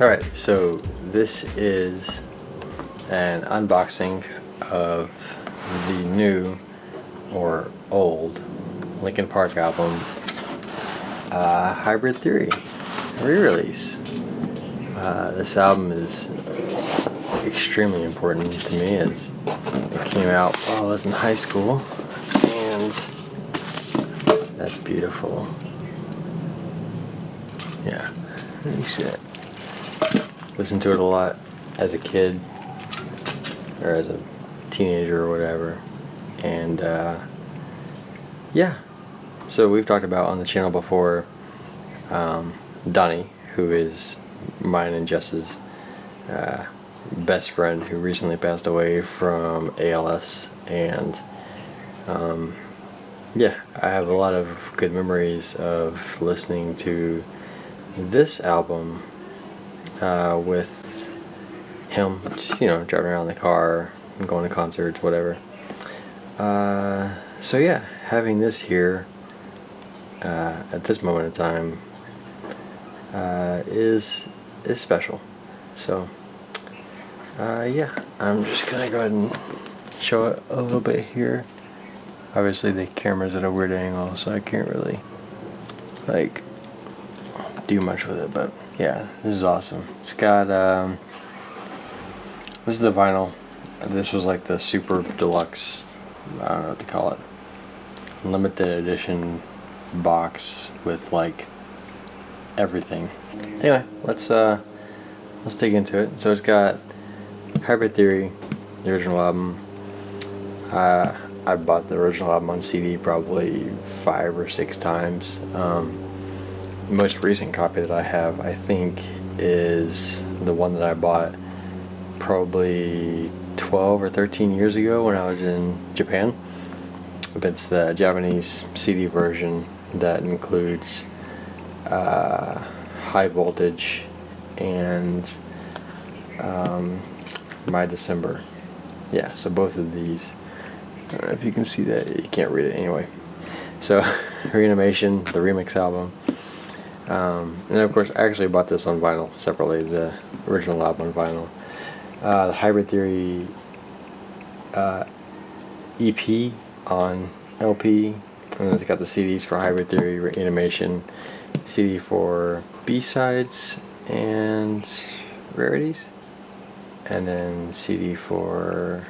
Alright, so this is an unboxing of the new or old Linkin Park album, Hybrid Theory, re-release. This album is extremely important to me as it came out while I was in high school, and that's beautiful. Yeah, holy shit. Listened to it a lot as a kid or as a teenager or whatever, and yeah, so we've talked about on the channel before Donnie, who is mine and Jess's best friend, who recently passed away from ALS, and yeah, I have a lot of good memories of listening to this album with him, just, driving around in the car, going to concerts, whatever. So yeah, having this here at this moment in time is special. So yeah, I'm just gonna go ahead and show it a little bit here. Obviously the camera's at a weird angle, so I can't really do much with it, but yeah, this is awesome. It's got this is the vinyl. This was like the super deluxe, I don't know what to call it, limited edition box with like everything. Anyway, let's dig into it. So it's got Hybrid Theory, the original album. I bought the original album on CD probably 5 or 6 times. The most recent copy that I have, I think, is the one that I bought probably 12 or 13 years ago when I was in Japan. It's the Japanese CD version that includes High Voltage and My December. Yeah, so both of these. I don't know if you can see that. You can't read it anyway. So Reanimation, the remix album. And of course, I actually bought this on vinyl separately, the original album on vinyl. The Hybrid Theory EP on LP, and then it's got the CDs for Hybrid Theory, Reanimation, CD for B-sides and rarities, and then CD for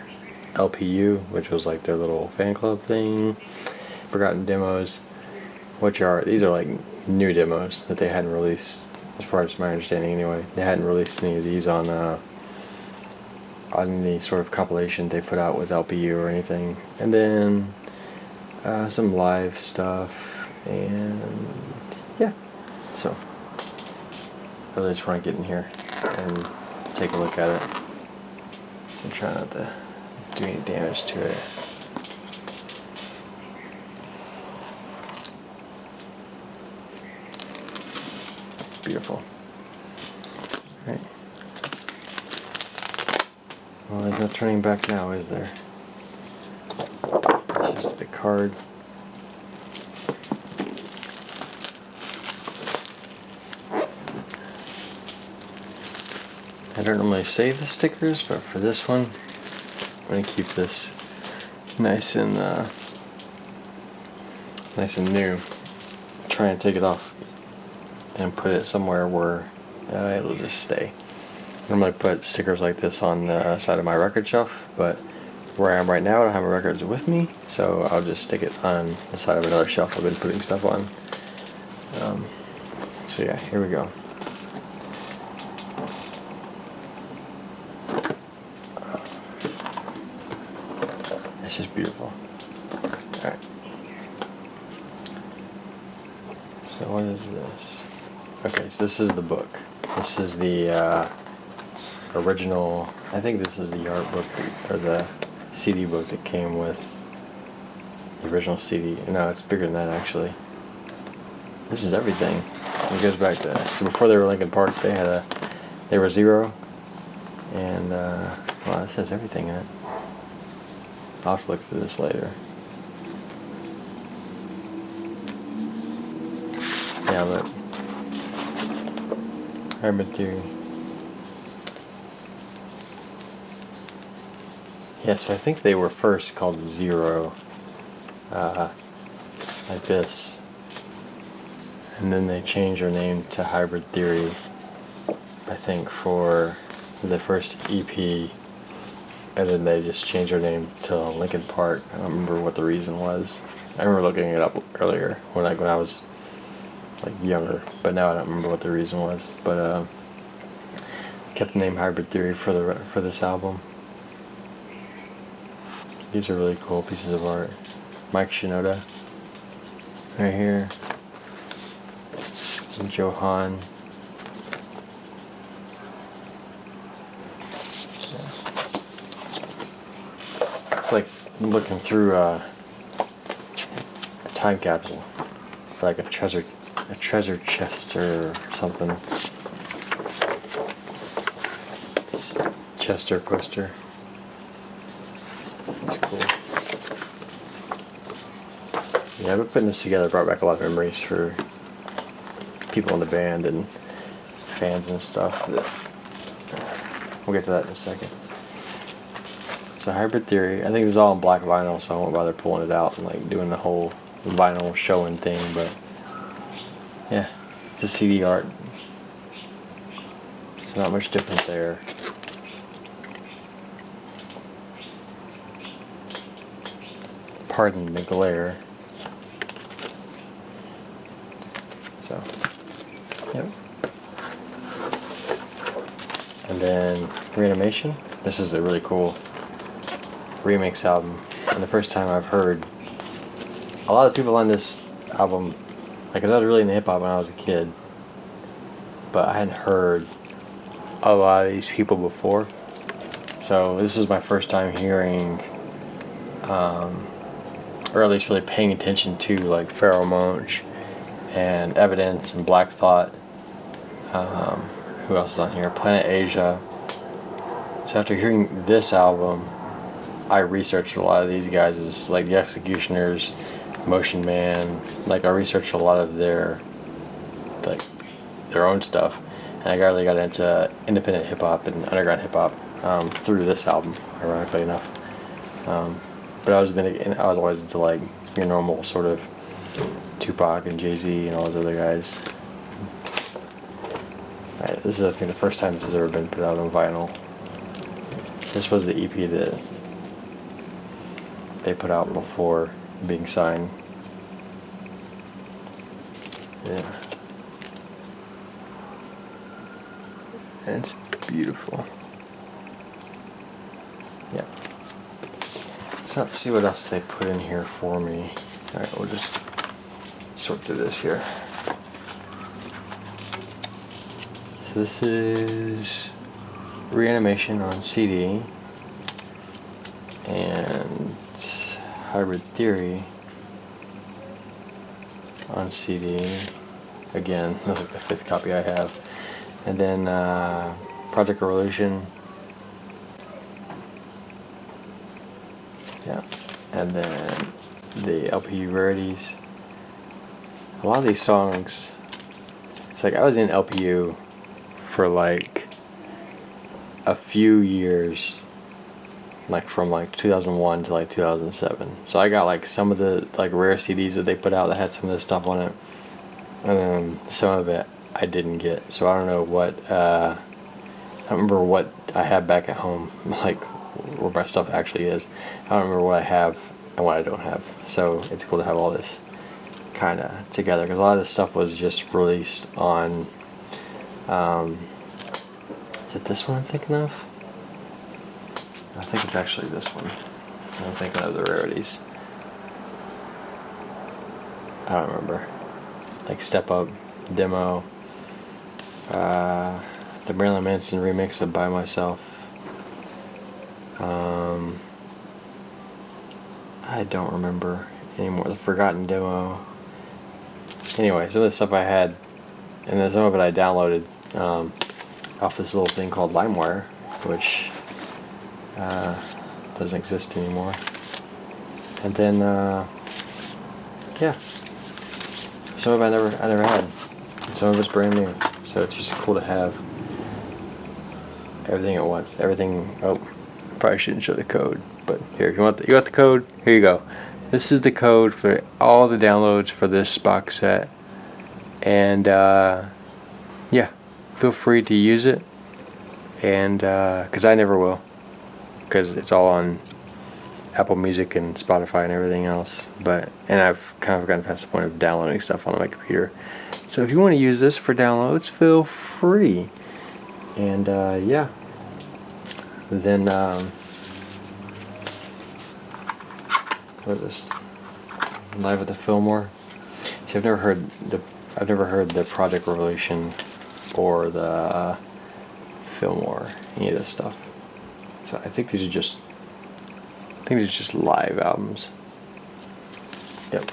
LPU, which was like their little fan club thing, Forgotten Demos, these are like new demos that they hadn't released, as far as my understanding anyway. They hadn't released any of these on any sort of compilation they put out with LPU or anything. And then some live stuff, and yeah, so I really just want to get in here and take a look at it. So I'm trying not to do any damage to it. Beautiful. Right. Well, there's no turning back now, is there? It's just the card. I don't normally save the stickers, but for this one, I'm going to keep this nice and new. Try and take it off and put it somewhere where it'll just stay. I normally put stickers like this on the side of my record shelf, but where I am right now I don't have my records with me, so I'll just stick it on the side of another shelf I've been putting stuff on. So yeah, here we go. It's just beautiful. Alright. So what is this? Okay, so this is the book. This is the original, I think this is the art book, or the CD book that came with the original CD. No, it's bigger than that actually. This is everything. It goes back to, so before they were Linkin Park, they were Zero, and well, it says everything in it. I'll have to look through this later. Yeah, but Hybrid Theory. Yeah, so I think they were first called Zero, like this. And then they changed their name to Hybrid Theory, I think, for the first EP. And then they just changed their name to Linkin Park. I don't remember what the reason was. I remember looking it up earlier when I was like younger, but now I don't remember what the reason was. But kept the name Hybrid Theory for this album. These are really cool pieces of art. Mike Shinoda, right here. And Johan. It's like looking through a time capsule, like a treasure chest or something. Chester poster. It's cool. Yeah, but putting this together brought back a lot of memories for people in the band and fans and stuff. We'll get to that in a second. So Hybrid Theory, I think this is all in black vinyl, so I won't bother pulling it out and like doing the whole vinyl showing thing, but yeah, it's a CD art. It's not much different there. Pardon the glare. So, yep. And then Reanimation. This is a really cool remix album, and the first time I've heard a lot of people on this album, like, 'cause I was really into hip hop when I was a kid, but I hadn't heard a lot of these people before. So this is my first time hearing, or at least really paying attention to, like, Pharoah Monch and Evidence and Black Thought. Who else is on here? Planet Asia. So after hearing this album, I researched a lot of these guys, like the Executioners, Motion Man. Like, I researched a lot of their own stuff, and I really got into independent hip hop and underground hip hop through this album, ironically enough. But I was always into, like, your normal sort of Tupac and Jay-Z and all those other guys. Alright, this is, I think, the first time this has ever been put out on vinyl. This was the EP that they put out before being signed. Yeah. And it's beautiful. Yeah. So let's see what else they put in here for me. Alright, we'll just sort through this here. So this is Reanimation on CD, and Hybrid Theory on CD. Again, that's like the 5th copy I have. And then Project Revolution. Yeah. And then the LPU Rarities. A lot of these songs, it's like I was in LPU for like a few years, like from like 2001 to like 2007. So I got like some of the like rare CDs that they put out that had some of this stuff on it, and then some of it I didn't get. So I don't know what I don't remember what I have back at home, like where my stuff actually is. I don't remember what I have and what I don't have. So it's cool to have all this kind of together, because a lot of this stuff was just released on is it this one I'm thinking of? I think it's actually this one. I'm thinking of the rarities. I don't remember. Like Step Up, Demo, the Marilyn Manson remix of By Myself. I don't remember anymore. The Forgotten Demo. Anyway, some of the stuff I had, and then some of it I downloaded off this little thing called LimeWire, which doesn't exist anymore. And then yeah, some of it I never had, and some of it's brand new. So it's just cool to have everything at once. Everything. Oh, probably shouldn't show the code, But here, if you want the code, here you go. This is the code for all the downloads for this box set, and yeah, feel free to use it. And because I never will, because it's all on Apple Music and Spotify and everything else. And I've kind of gotten past the point of downloading stuff on my computer. So if you want to use this for downloads, feel free. And yeah, then what is this? Live at the Fillmore. See, I've never heard the Project Revolution or the Fillmore, any of this stuff. So I think these are just live albums. Yep.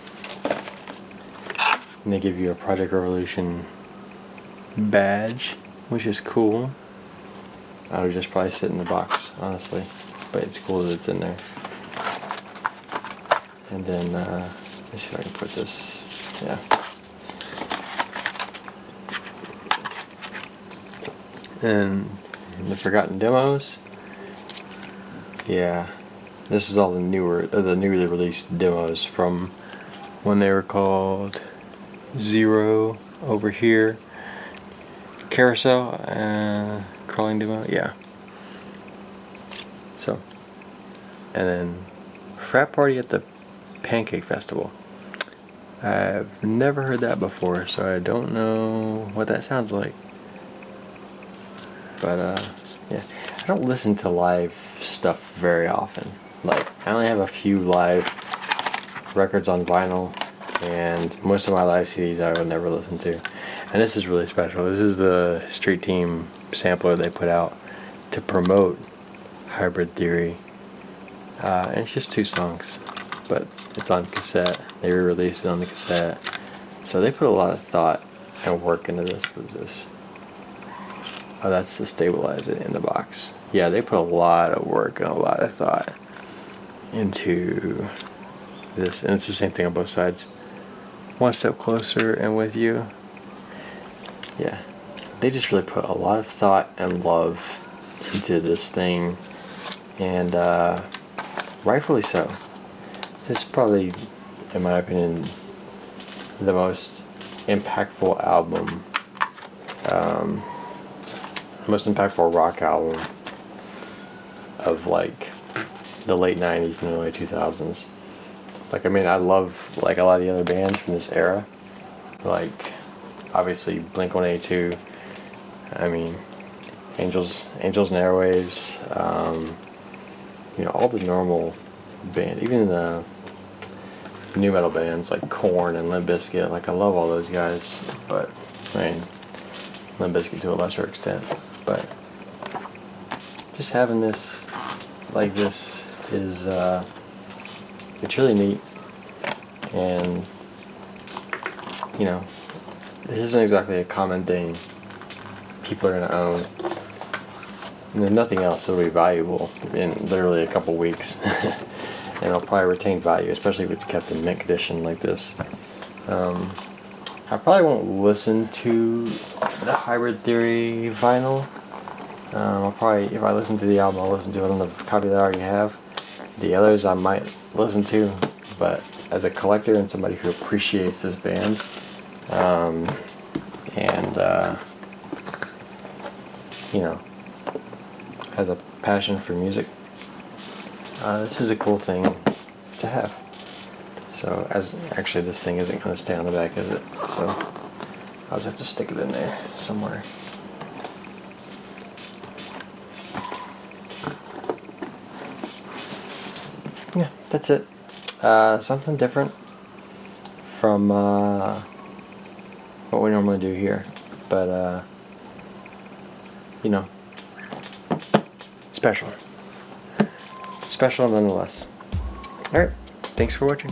And they give you a Project Revolution badge, which is cool. I would just probably sit in the box, honestly, but it's cool that it's in there. And then let's see if I can put this. Yeah. And the Forgotten Demos. Yeah, this is all the newly released demos from when they were called Zero over here. Carousel, crawling demo, yeah. So, and then Frat Party at the Pancake Festival. I've never heard that before, so I don't know what that sounds like. But yeah, I don't listen to live stuff very often. Like, I only have a few live records on vinyl, and most of my live CDs I would never listen to. And this is really special. This is the Street Team sampler they put out to promote Hybrid Theory. And it's just 2 songs, but it's on cassette. They re-released it on the cassette. So they put a lot of thought and work into this. What is this? Oh, that's to stabilize it in the box. Yeah, they put a lot of work and a lot of thought into this. And it's the same thing on both sides. One Step Closer and With You. Yeah, they just really put a lot of thought and love into this thing, and rightfully so. This is probably, in my opinion, the most impactful album, most impactful rock album of like the late 90s and early 2000s. Like, I mean, I love like a lot of the other bands from this era, like obviously Blink-182, I mean Angels and Airwaves, you know, all the normal bands, even the new metal bands like Korn and Limp Bizkit. Like, I love all those guys, but I mean Limp Bizkit to a lesser extent. But just having this like this is it's really neat, and you know, this isn't exactly a common thing people are going to own. And there's nothing else that'll be valuable in literally a couple weeks. And it'll probably retain value, especially if it's kept in mint condition like this. I probably won't listen to the Hybrid Theory vinyl. I'll probably, if I listen to the album, I'll listen to it on the copy that I already have. The others I might listen to, but as a collector and somebody who appreciates this band, and you know, has a passion for music, this is a cool thing to have. So, as actually this thing isn't going to stay on the back, is it? So I'll just have to stick it in there somewhere. Yeah, that's it. Something different from what we normally do here, but you know, special nonetheless. Alright, thanks for watching.